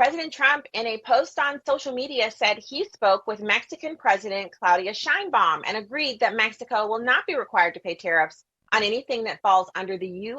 President Trump, in a post on social media, said he spoke with Mexican President Claudia Sheinbaum and agreed that Mexico will not be required to pay tariffs on anything that falls under the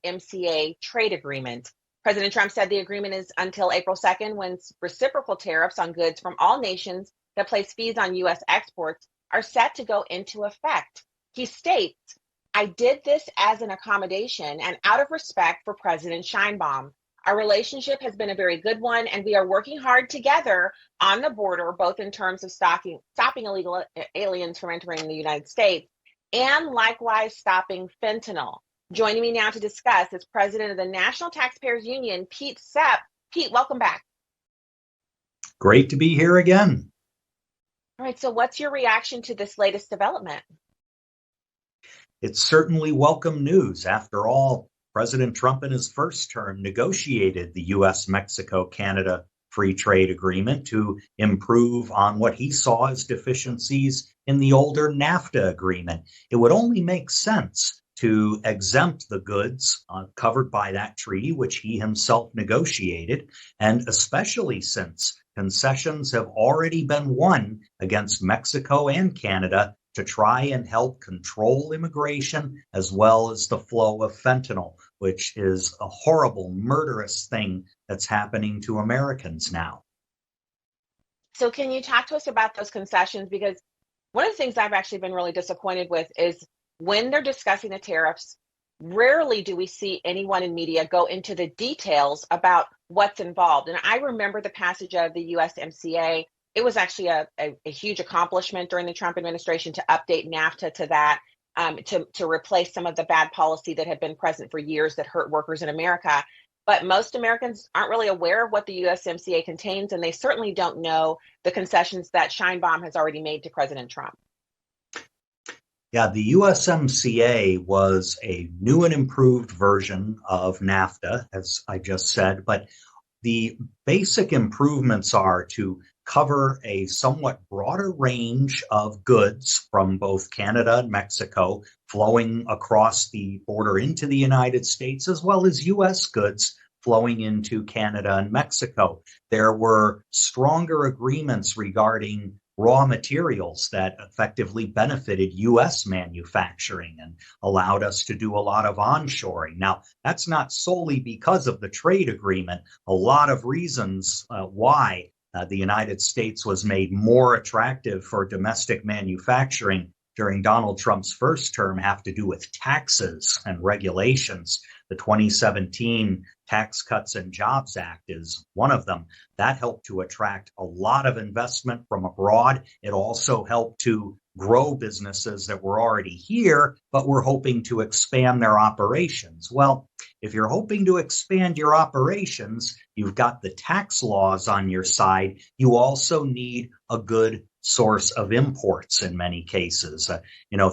USMCA trade agreement. President Trump said the agreement is until April 2nd, when reciprocal tariffs on goods from all nations that place fees on U.S. exports are set to go into effect. He states, "I did this as an accommodation and out of respect for President Sheinbaum. Our relationship has been a very good one, and we are working hard together on the border, both in terms of stopping illegal aliens from entering the United States and likewise stopping fentanyl." Joining me now to discuss is President of the National Taxpayers Union, Pete Sepp. Pete, welcome back. Great to be here again. All right, so what's your reaction to this latest development? It's certainly welcome news. After all, President Trump in his first term negotiated the U.S.-Mexico-Canada free trade agreement to improve on what he saw as deficiencies in the older NAFTA agreement. It would only make sense to exempt the goods covered by that treaty, which he himself negotiated, and especially since concessions have already been won against Mexico and Canada to try and help control immigration as well as the flow of fentanyl, which is a horrible, murderous thing that's happening to Americans now. So can you talk to us about those concessions? Because one of the things I've actually been really disappointed with is when they're discussing the tariffs, rarely do we see anyone in media go into the details about what's involved. And I remember the passage of the USMCA. It was actually a huge accomplishment during the Trump administration to update NAFTA to that, to replace some of the bad policy that had been present for years that hurt workers in America. But most Americans aren't really aware of what the USMCA contains, and they certainly don't know the concessions that Sheinbaum has already made to President Trump. Yeah, the USMCA was a new and improved version of NAFTA, as I just said, but the basic improvements are to cover a somewhat broader range of goods from both Canada and Mexico flowing across the border into the United States, as well as U.S. goods flowing into Canada and Mexico. There were stronger agreements regarding raw materials that effectively benefited U.S. manufacturing and allowed us to do a lot of onshoring. Now, that's not solely because of the trade agreement. A lot of reasons why the United States was made more attractive for domestic manufacturing during Donald Trump's first term have to do with taxes and regulations. The 2017 Tax Cuts and Jobs Act is one of them. That helped to attract a lot of investment from abroad. It also helped to grow businesses that were already here, but were hoping to expand their operations. Well, if you're hoping to expand your operations, you've got the tax laws on your side. You also need a good source of imports in many cases.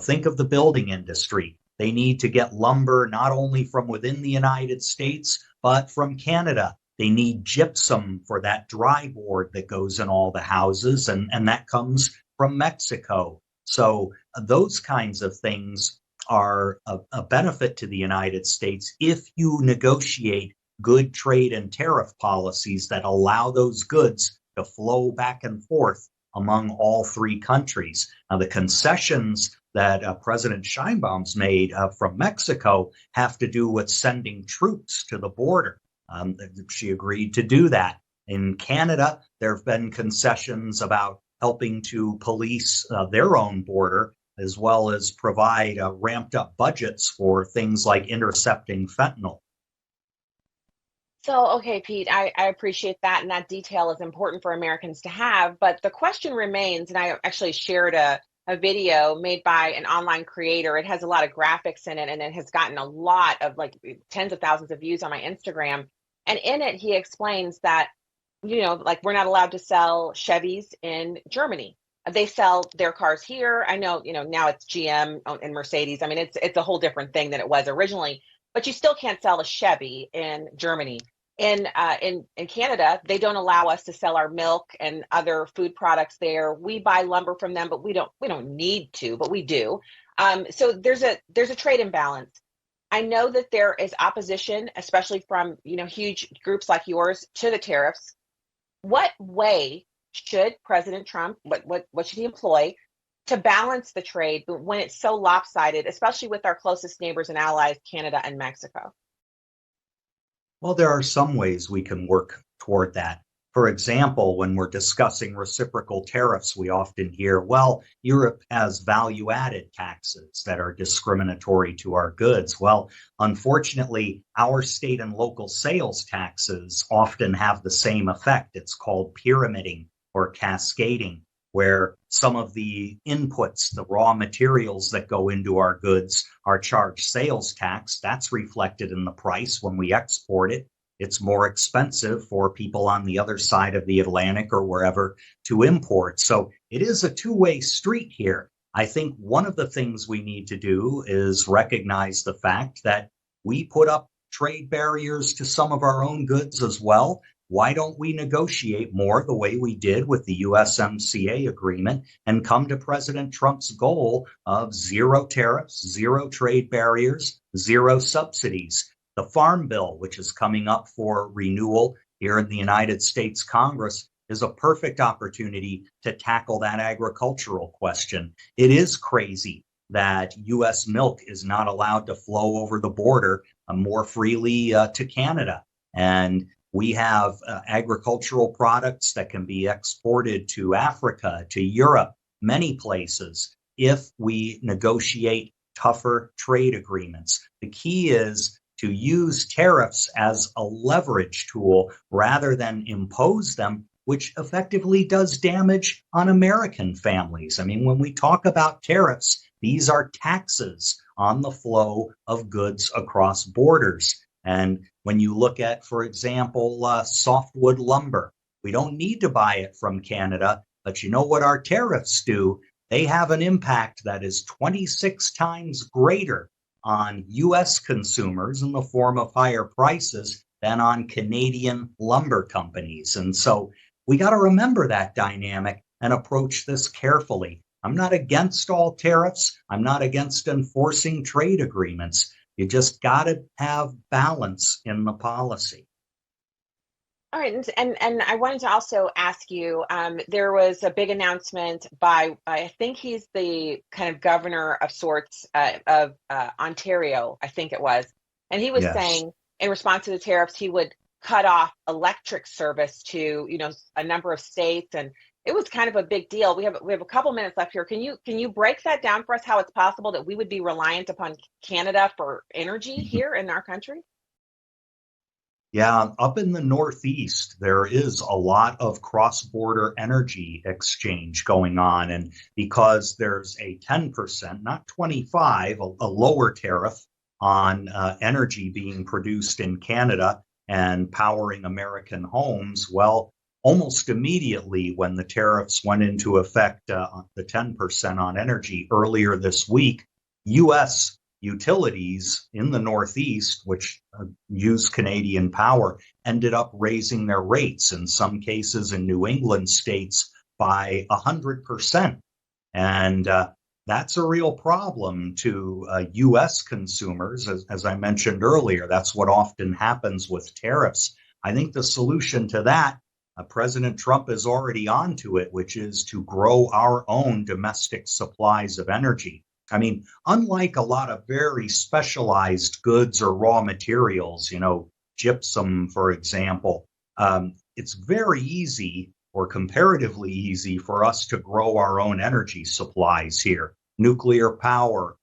Think of the building industry. They need to get lumber not only from within the United States, but from Canada. They need gypsum for that dryboard that goes in all the houses, and that comes from Mexico. So those kinds of things are a benefit to the United States if you negotiate good trade and tariff policies that allow those goods to flow back and forth among all three countries. Now, the concessions that President Sheinbaum's made from Mexico have to do with sending troops to the border. She agreed to do that. In Canada, there have been concessions about helping to police their own border, as well as provide ramped up budgets for things like intercepting fentanyl. So, okay, Pete, I appreciate that. And that detail is important for Americans to have. But the question remains, and I actually shared a video made by an online creator. It has a lot of graphics in it, and it has gotten a lot of tens of thousands of views on my Instagram. And in it, he explains that, we're not allowed to sell Chevys in Germany. They sell their cars here. I know, now it's GM and Mercedes. I mean, it's a whole different thing than it was originally, but you still can't sell a Chevy in Germany. In Canada, they don't allow us to sell our milk and other food products there. We buy lumber from them, but we don't need to, but we do. So there's a trade imbalance. I know that there is opposition, especially from huge groups like yours, to the tariffs. What way should President Trump, what should he employ to balance the trade when it's so lopsided, especially with our closest neighbors and allies, Canada and Mexico? Well, there are some ways we can work toward that. For example, when we're discussing reciprocal tariffs, we often hear, well, Europe has value added taxes that are discriminatory to our goods. Well, unfortunately, our state and local sales taxes often have the same effect. It's called pyramiding or cascading, where some of the inputs, the raw materials that go into our goods, are charged sales tax. That's reflected in the price when we export it. It's more expensive for people on the other side of the Atlantic or wherever to import. So it is a two-way street here. I think one of the things we need to do is recognize the fact that we put up trade barriers to some of our own goods as well. Why don't we negotiate more the way we did with the USMCA agreement and come to President Trump's goal of zero tariffs, zero trade barriers, zero subsidies? The Farm Bill, which is coming up for renewal here in the United States Congress, is a perfect opportunity to tackle that agricultural question. It is crazy that U.S. milk is not allowed to flow over the border more freely to Canada. And we have agricultural products that can be exported to Africa, to Europe, many places, if we negotiate tougher trade agreements. The key is to use tariffs as a leverage tool rather than impose them, which effectively does damage on American families. I mean, when we talk about tariffs, these are taxes on the flow of goods across borders. And when you look at, for example, softwood lumber, we don't need to buy it from Canada, but you know what our tariffs do? They have an impact that is 26 times greater on U.S. consumers in the form of higher prices than on Canadian lumber companies. And so we got to remember that dynamic and approach this carefully. I'm not against all tariffs. I'm not against enforcing trade agreements. You just got to have balance in the policy. All right, and I wanted to also ask you, there was a big announcement by, I think he's the kind of governor of sorts of Ontario, I think it was, and he was Yes. saying in response to the tariffs, he would cut off electric service to, a number of states, and it was kind of a big deal. We have a couple minutes left here. Can you break that down for us? How it's possible that we would be reliant upon Canada for energy here in our country? Yeah, up in the Northeast, there is a lot of cross-border energy exchange going on. And because there's a 10%, not 25, a lower tariff on energy being produced in Canada and powering American homes, well, almost immediately when the tariffs went into effect, the 10% on energy earlier this week, U.S. utilities in the Northeast, which use Canadian power, ended up raising their rates, in some cases in New England states, by 100%. And that's a real problem to U.S. consumers. As I mentioned earlier, that's what often happens with tariffs. I think the solution to that, President Trump is already onto it, which is to grow our own domestic supplies of energy. I mean, unlike a lot of very specialized goods or raw materials, gypsum, for example, it's very easy or comparatively easy for us to grow our own energy supplies here. Nuclear power,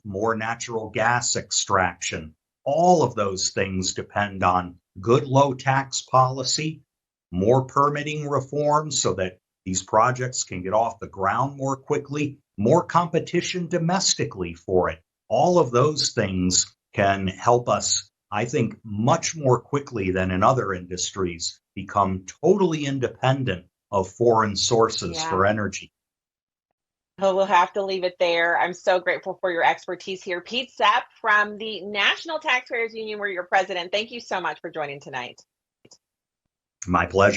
more natural gas extraction, all of those things depend on good low tax policy, more permitting reforms so that these projects can get off the ground more quickly, more competition domestically for it. All of those things can help us, I think, much more quickly than in other industries, become totally independent of foreign sources Yeah. for energy. Well, we'll have to leave it there. I'm so grateful for your expertise here. Pete Sepp from the National Taxpayers Union, where you're president. Thank you so much for joining tonight. My pleasure.